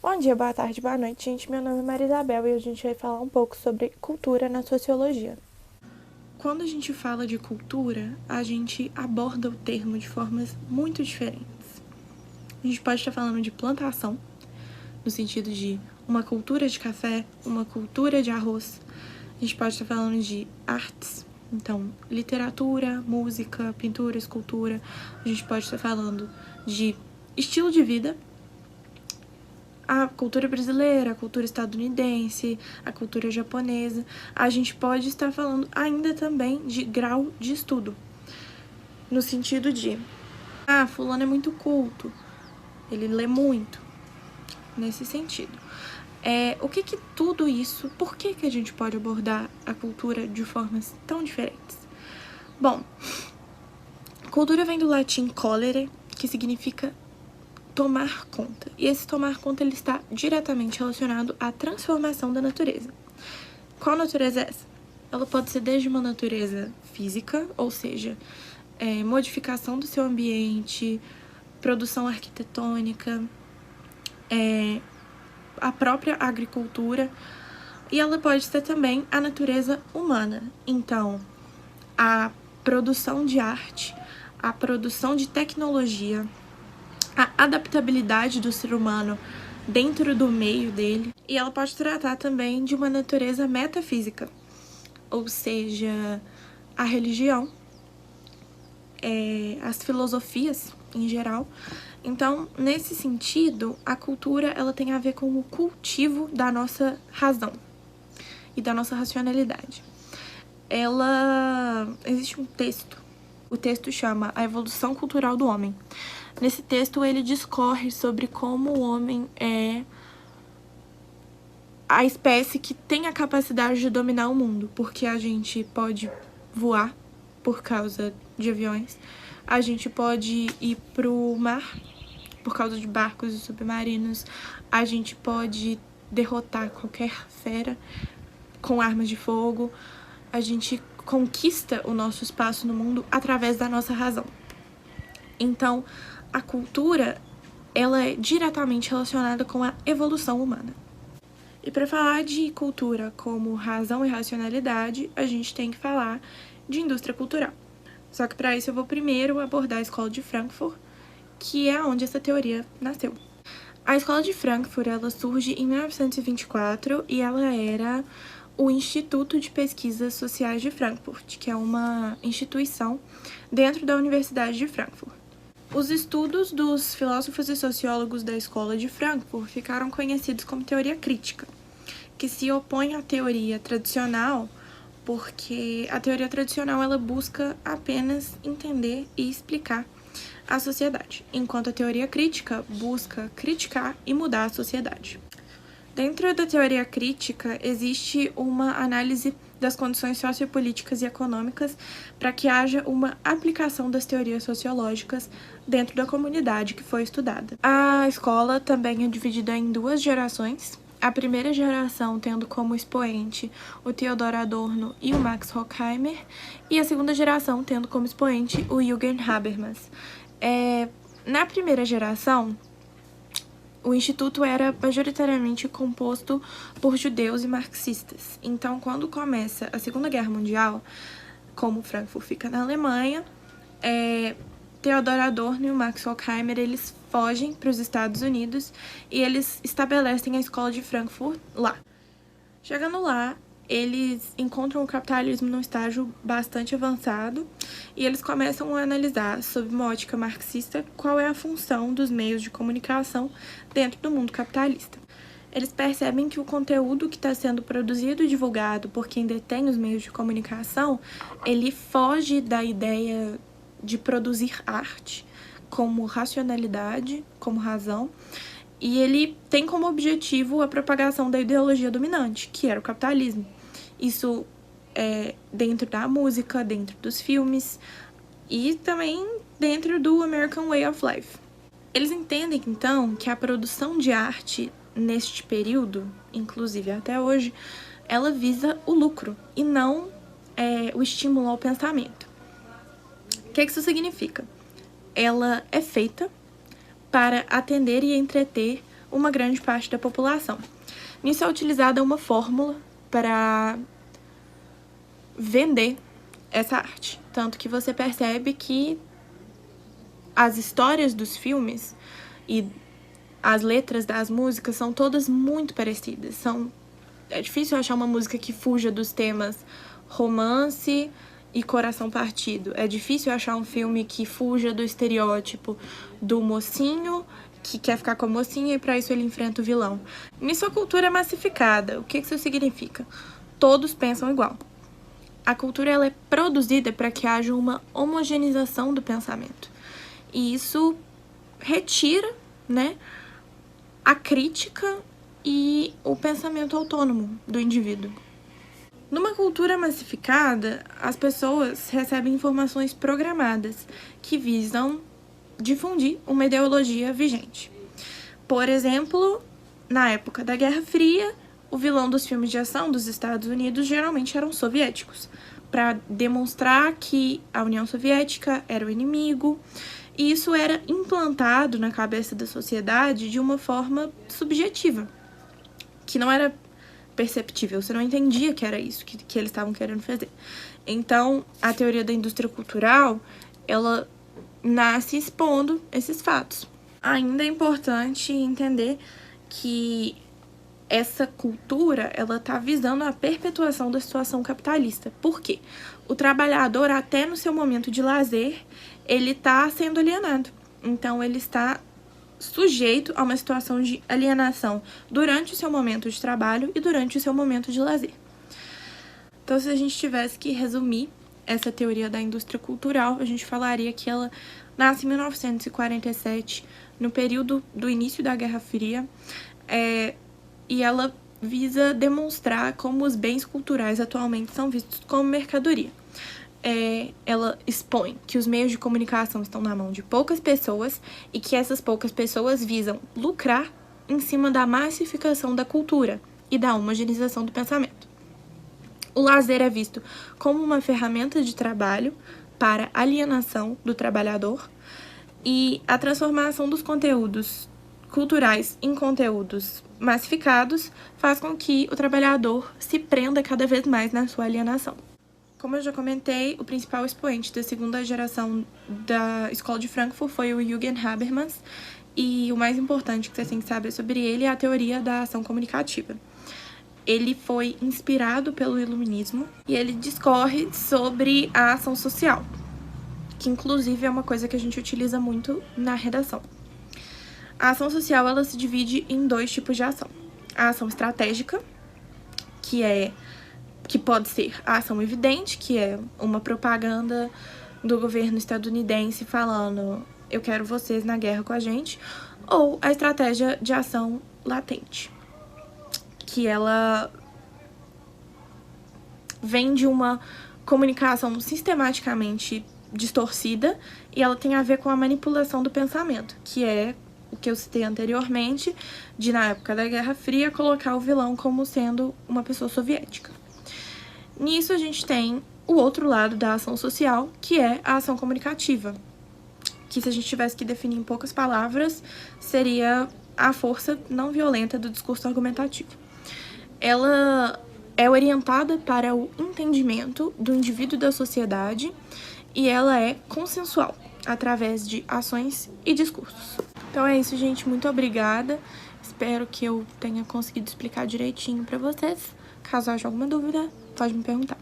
Bom dia, boa tarde, boa noite, gente. Meu nome é Maria Isabel e a gente vai falar um pouco sobre cultura na sociologia. Quando a gente fala de cultura, a gente aborda o termo de formas muito diferentes. A gente pode estar falando de plantação, no sentido de uma cultura de café, uma cultura de arroz. A gente pode estar falando de artes, então literatura, música, pintura, escultura. A gente pode estar falando de estilo de vida, a cultura brasileira, a cultura estadunidense, a cultura japonesa. A gente pode estar falando ainda também de grau de estudo, no sentido de, fulano é muito culto, ele lê muito, nesse sentido. O que tudo isso, por que a gente pode abordar a cultura de formas tão diferentes? Bom, cultura vem do latim colere, que significa tomar conta. E esse tomar conta ele está diretamente relacionado à transformação da natureza. Qual natureza é essa? Ela pode ser desde uma natureza física, ou seja, modificação do seu ambiente, produção arquitetônica, a própria agricultura, e ela pode ser também a natureza humana. Então, a produção de arte, a produção de tecnologia, a adaptabilidade do ser humano dentro do meio dele, e ela pode tratar também de uma natureza metafísica, ou seja, a religião, as filosofias em geral. Então, nesse sentido, a cultura ela tem a ver com o cultivo da nossa razão e da nossa racionalidade. Existe um texto, o texto chama A Evolução Cultural do Homem. Nesse texto, ele discorre sobre como o homem é a espécie que tem a capacidade de dominar o mundo, porque a gente pode voar por causa de aviões, a gente pode ir pro mar por causa de barcos e submarinos, a gente pode derrotar qualquer fera com armas de fogo, a gente conquista o nosso espaço no mundo através da nossa razão. Então, a cultura, ela é diretamente relacionada com a evolução humana. E para falar de cultura como razão e racionalidade, a gente tem que falar de indústria cultural. Só que para isso eu vou primeiro abordar a Escola de Frankfurt, que é onde essa teoria nasceu. A Escola de Frankfurt, ela surge em 1924 e ela era o Instituto de Pesquisas Sociais de Frankfurt, que é uma instituição dentro da Universidade de Frankfurt. Os estudos dos filósofos e sociólogos da Escola de Frankfurt ficaram conhecidos como teoria crítica, que se opõe à teoria tradicional, porque a teoria tradicional ela busca apenas entender e explicar a sociedade, enquanto a teoria crítica busca criticar e mudar a sociedade. Dentro da teoria crítica, existe uma análise das condições sociopolíticas e econômicas para que haja uma aplicação das teorias sociológicas dentro da comunidade que foi estudada. A escola também é dividida em duas gerações. A primeira geração tendo como expoente o Theodor Adorno e o Max Horkheimer, e a segunda geração tendo como expoente o Jürgen Habermas. Na primeira geração, o instituto era majoritariamente composto por judeus e marxistas. Então, quando começa a Segunda Guerra Mundial, como Frankfurt fica na Alemanha, Theodor Adorno e o Max Horkheimer, eles fogem para os Estados Unidos e eles estabelecem a Escola de Frankfurt lá. Chegando lá, eles encontram o capitalismo num estágio bastante avançado e eles começam a analisar, sob uma ótica marxista, qual é a função dos meios de comunicação dentro do mundo capitalista. Eles percebem que o conteúdo que está sendo produzido e divulgado por quem detém os meios de comunicação, ele foge da ideia de produzir arte como racionalidade, como razão, e ele tem como objetivo a propagação da ideologia dominante, que era o capitalismo. Isso dentro da música, dentro dos filmes e também dentro do American Way of Life. Eles entendem, então, que a produção de arte neste período, inclusive até hoje, ela visa o lucro e não o estímulo ao pensamento. O que isso significa? Ela é feita para atender e entreter uma grande parte da população. Nisso é utilizada uma fórmula para vender essa arte. Tanto que você percebe que as histórias dos filmes e as letras das músicas são todas muito parecidas. É difícil achar uma música que fuja dos temas romance e coração partido. É difícil achar um filme que fuja do estereótipo do mocinho que quer ficar com a mocinha e para isso ele enfrenta o vilão. Nisso a cultura é massificada. O que isso significa? Todos pensam igual. A cultura ela é produzida para que haja uma homogeneização do pensamento. E isso retira, né, a crítica e o pensamento autônomo do indivíduo. Numa cultura massificada, as pessoas recebem informações programadas que visam difundir uma ideologia vigente. Por exemplo, na época da Guerra Fria, o vilão dos filmes de ação dos Estados Unidos geralmente eram soviéticos, para demonstrar que a União Soviética era o inimigo, e isso era implantado na cabeça da sociedade de uma forma subjetiva, que não era perceptível, você não entendia que era isso que eles estavam querendo fazer. Então, a teoria da indústria cultural, ela nasce expondo esses fatos. Ainda é importante entender que essa cultura, ela tá visando a perpetuação da situação capitalista. Por quê? O trabalhador, até no seu momento de lazer, ele tá sendo alienado. Então, ele está sujeito a uma situação de alienação durante o seu momento de trabalho e durante o seu momento de lazer. Então, se a gente tivesse que resumir essa teoria da indústria cultural, a gente falaria que ela nasce em 1947, no período do início da Guerra Fria, e ela visa demonstrar como os bens culturais atualmente são vistos como mercadoria. Ela expõe que os meios de comunicação estão na mão de poucas pessoas e que essas poucas pessoas visam lucrar em cima da massificação da cultura e da homogeneização do pensamento. O lazer é visto como uma ferramenta de trabalho para alienação do trabalhador e a transformação dos conteúdos culturais em conteúdos massificados faz com que o trabalhador se prenda cada vez mais na sua alienação. Como eu já comentei, o principal expoente da segunda geração da Escola de Frankfurt foi o Jürgen Habermas, e o mais importante que você tem que saber sobre ele é a teoria da ação comunicativa. Ele foi inspirado pelo iluminismo e ele discorre sobre a ação social, que inclusive é uma coisa que a gente utiliza muito na redação. A ação social ela se divide em dois tipos de ação. A ação estratégica, que pode ser a ação evidente, que é uma propaganda do governo estadunidense falando eu quero vocês na guerra com a gente, ou a estratégia de ação latente, que ela vem de uma comunicação sistematicamente distorcida e ela tem a ver com a manipulação do pensamento, que é o que eu citei anteriormente, de na época da Guerra Fria colocar o vilão como sendo uma pessoa soviética. Nisso a gente tem o outro lado da ação social, que é a ação comunicativa, que se a gente tivesse que definir em poucas palavras, seria a força não violenta do discurso argumentativo. Ela é orientada para o entendimento do indivíduo e da sociedade e ela é consensual, através de ações e discursos. Então é isso, gente. Muito obrigada. Espero que eu tenha conseguido explicar direitinho para vocês. Caso haja alguma dúvida, pode me perguntar.